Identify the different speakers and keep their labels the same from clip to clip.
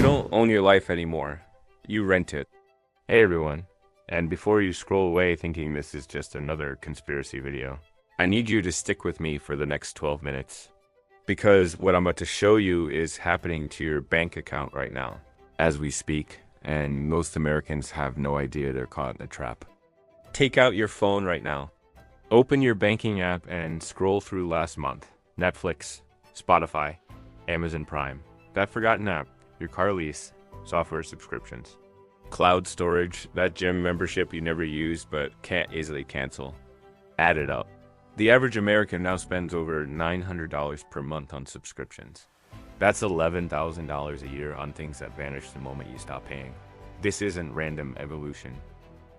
Speaker 1: don't own your life anymore. You rent it. Hey everyone, and before you scroll away thinking this is just another conspiracy video, I need you to stick with me for the next 12 minutes. Because what I'm about to show you is happening to your bank account right now, as we speak, and most Americans have no idea they're caught in a trap. Take out your phone right now. Open your banking app and scroll through last month. Netflix, Spotify, Amazon Prime, that forgotten app, your car lease, software subscriptions, cloud storage, that gym membership you never used but can't easily cancel. Add it up. The average American now spends over $900 per month on subscriptions. That's $11,000 a year on things that vanish the moment you stop paying. This isn't random evolution.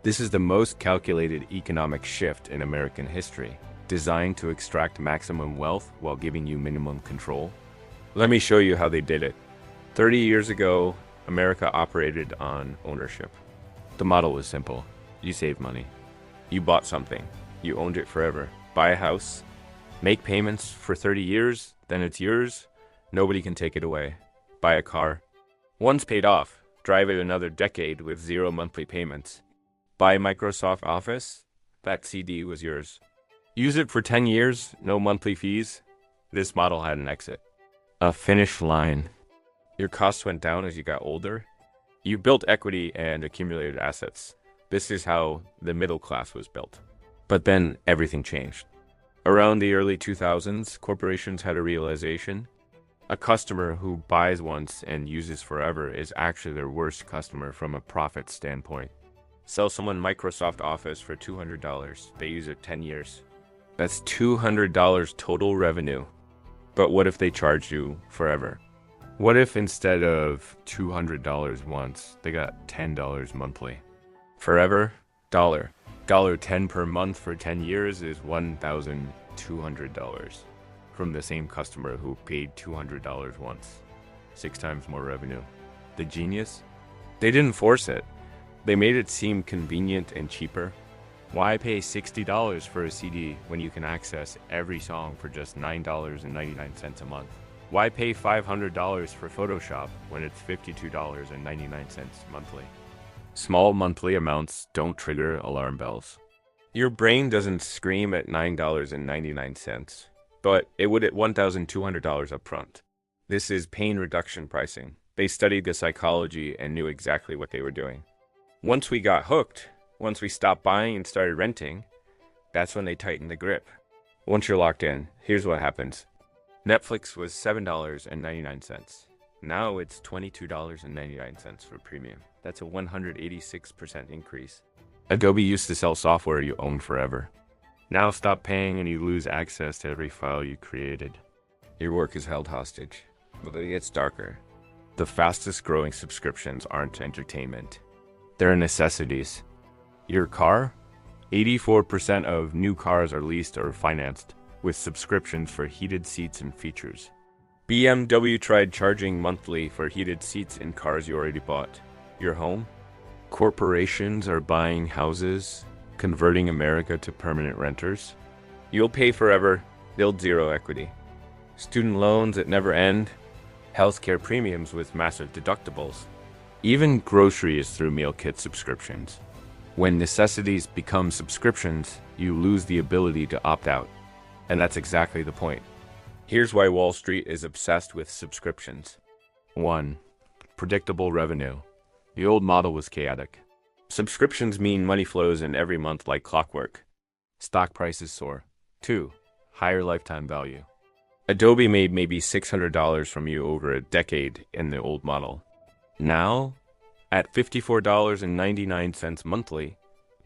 Speaker 1: This is the most calculated economic shift in American history, designed to extract maximum wealth while giving you minimum control. Let me show you how they did it. 30 years ago, America operated on ownership. The model was simple. You save money. You bought something. You owned it forever. Buy a house, make payments for 30 years, then it's yours. Nobody can take it away. Buy a car. Once paid off, drive it another decade with 0 monthly payments. Buy Microsoft Office, that CD was yours. Use it for 10 years, no monthly fees. This model had an exit. A finish line. Your costs went down as you got older. You built equity and accumulated assets. This is how the middle class was built. But then everything changed. Around the early 2000s, corporations had a realization. A customer who buys once and uses forever is actually their worst customer from a profit standpoint. Sell someone Microsoft Office for $200. They use it 10 years. That's $200 total revenue. But what if they charge you forever? What if instead of $200 once, they got $10 monthly? Forever, dollar. $10 per month for 10 years is $1,200 from the same customer who paid $200 once. 6 times more revenue. The genius? They didn't force it. They made it seem convenient and cheaper. Why pay $60 for a CD when you can access every song for just $9.99 a month? Why pay $500 for Photoshop when it's $52.99 monthly? Small monthly amounts don't trigger alarm bells. Your brain doesn't scream at $9.99, but it would at $1,200 up front. This is pain reduction pricing. They studied the psychology and knew exactly what they were doing. Once we got hooked, once we stopped buying and started renting, that's when they tightened the grip. Once you're locked in, here's what happens. Netflix was $7.99. Now it's $22.99 for premium. That's a 186% increase. Adobe used to sell software you owned forever. Now stop paying and you lose access to every file you created. Your work is held hostage. But it gets darker. The fastest growing subscriptions aren't entertainment. They're necessities. Your car? 84% of new cars are leased or financed, with subscriptions for heated seats and features. BMW tried charging monthly for heated seats in cars you already bought. Your home? Corporations are buying houses, converting America to permanent renters. You'll pay forever, build zero equity. Student loans that never end. Healthcare premiums with massive deductibles. Even groceries through meal kit subscriptions. When necessities become subscriptions, you lose the ability to opt out. And that's exactly the point. Here's why Wall Street is obsessed with subscriptions. 1. Predictable revenue. The old model was chaotic. Subscriptions mean money flows in every month like clockwork. Stock prices soar. 2. Higher lifetime value. Adobe made maybe $600 from you over a decade in the old model. Now, at $54.99 monthly,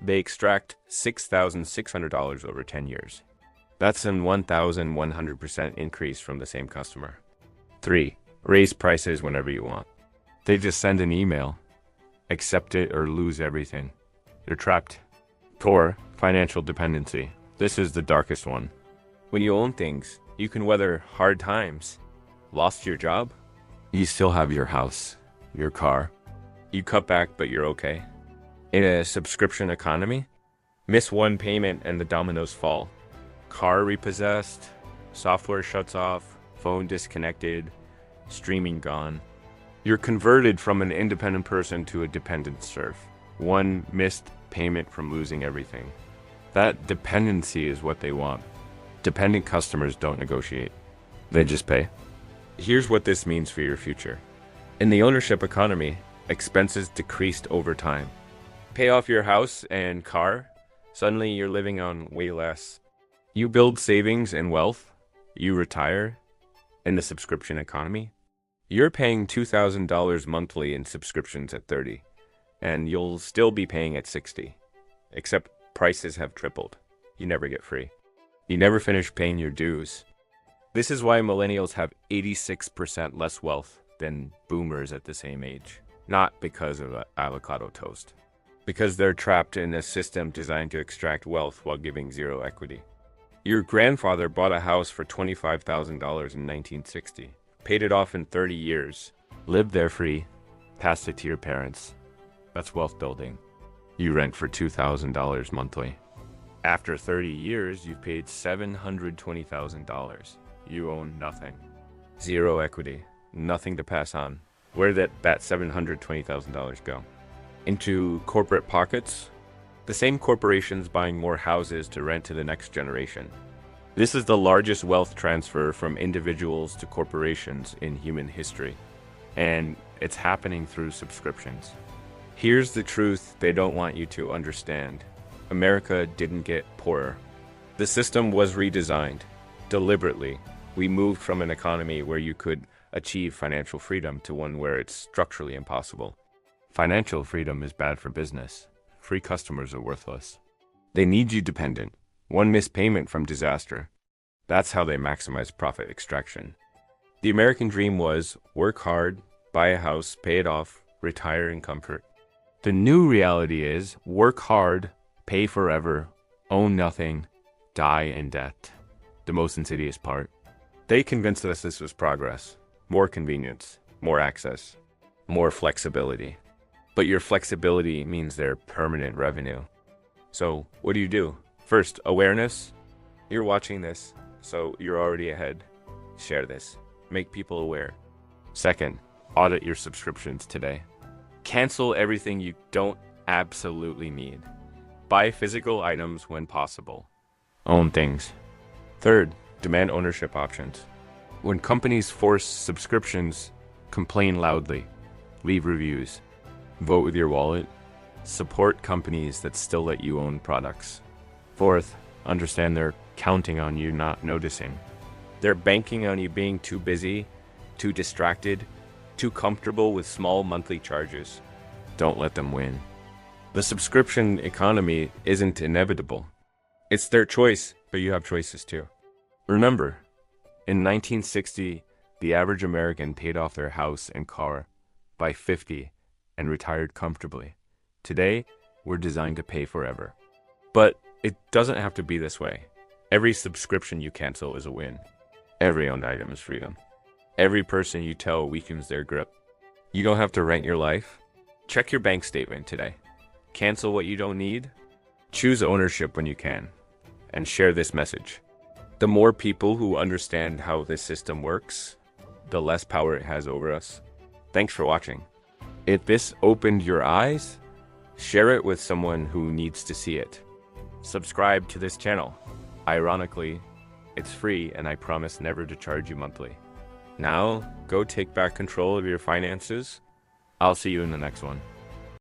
Speaker 1: they extract $6,600 over 10 years. That's an 1,100% increase from the same customer. 3. Raise prices whenever you want. They just send an email. Accept it or lose everything. You're trapped. 4. Financial dependency. This is the darkest one. When you own things, you can weather hard times. Lost your job? You still have your house, your car. You cut back, but you're okay. In a subscription economy, miss one payment and the dominoes fall. Car repossessed, software shuts off, phone disconnected, streaming gone. You're converted from an independent person to a dependent serf. One missed payment from losing everything. That dependency is what they want. Dependent customers don't negotiate. They just pay. Here's what this means for your future. In the ownership economy, expenses decreased over time. Pay off your house and car, suddenly you're living on way less. You build savings and wealth, you retire. In the subscription economy, you're paying $2,000 monthly in subscriptions at 30, and you'll still be paying at 60. Except prices have tripled. You never get free. You never finish paying your dues. This is why millennials have 86% less wealth than boomers at the same age. Not because of avocado toast. Because they're trapped in a system designed to extract wealth while giving zero equity. Your grandfather bought a house for $25,000 in 1960, paid it off in 30 years, lived there free, passed it to your parents. That's wealth building. You rent for $2,000 monthly. After 30 years, you've paid $720,000. You own nothing. Zero equity. Nothing to pass on. Where did that $720,000 go? Into corporate pockets? The same corporations buying more houses to rent to the next generation. This is the largest wealth transfer from individuals to corporations in human history. And it's happening through subscriptions. Here's the truth they don't want you to understand. America didn't get poorer. The system was redesigned. Deliberately, we moved from an economy where you could achieve financial freedom to one where it's structurally impossible. Financial freedom is bad for business. Free customers are worthless. They need you dependent. One missed payment from disaster. That's how they maximize profit extraction. The American dream was work hard, buy a house, pay it off, retire in comfort. The new reality is work hard, pay forever, own nothing, die in debt. The most insidious part. They convinced us this was progress. More convenience, more access, more flexibility. But your flexibility means their permanent revenue. So what do? First, awareness. You're watching this, so you're already ahead. Share this. Make people aware. Second, audit your subscriptions today. Cancel everything you don't absolutely need. Buy physical items when possible. Own things. Third, demand ownership options. When companies force subscriptions, complain loudly. Leave reviews. Vote with your wallet. Support companies that still let you own products. Fourth, understand they're counting on you not noticing. They're banking on you being too busy, too distracted, too comfortable with small monthly charges. Don't let them win. The subscription economy isn't inevitable. It's their choice, but you have choices too. Remember, in 1960, the average American paid off their house and car by 50 and retired comfortably. Today, we're designed to pay forever. But it doesn't have to be this way. Every subscription you cancel is a win. Every owned item is freedom. Every person you tell weakens their grip. You don't have to rent your life. Check your bank statement today. Cancel what you don't need. Choose ownership when you can. And share this message. The more people who understand how this system works, the less power it has over us. Thanks for watching. If this opened your eyes, share it with someone who needs to see it. Subscribe to this channel. Ironically, it's free and I promise never to charge you monthly. Now, go take back control of your finances. I'll see you in the next one.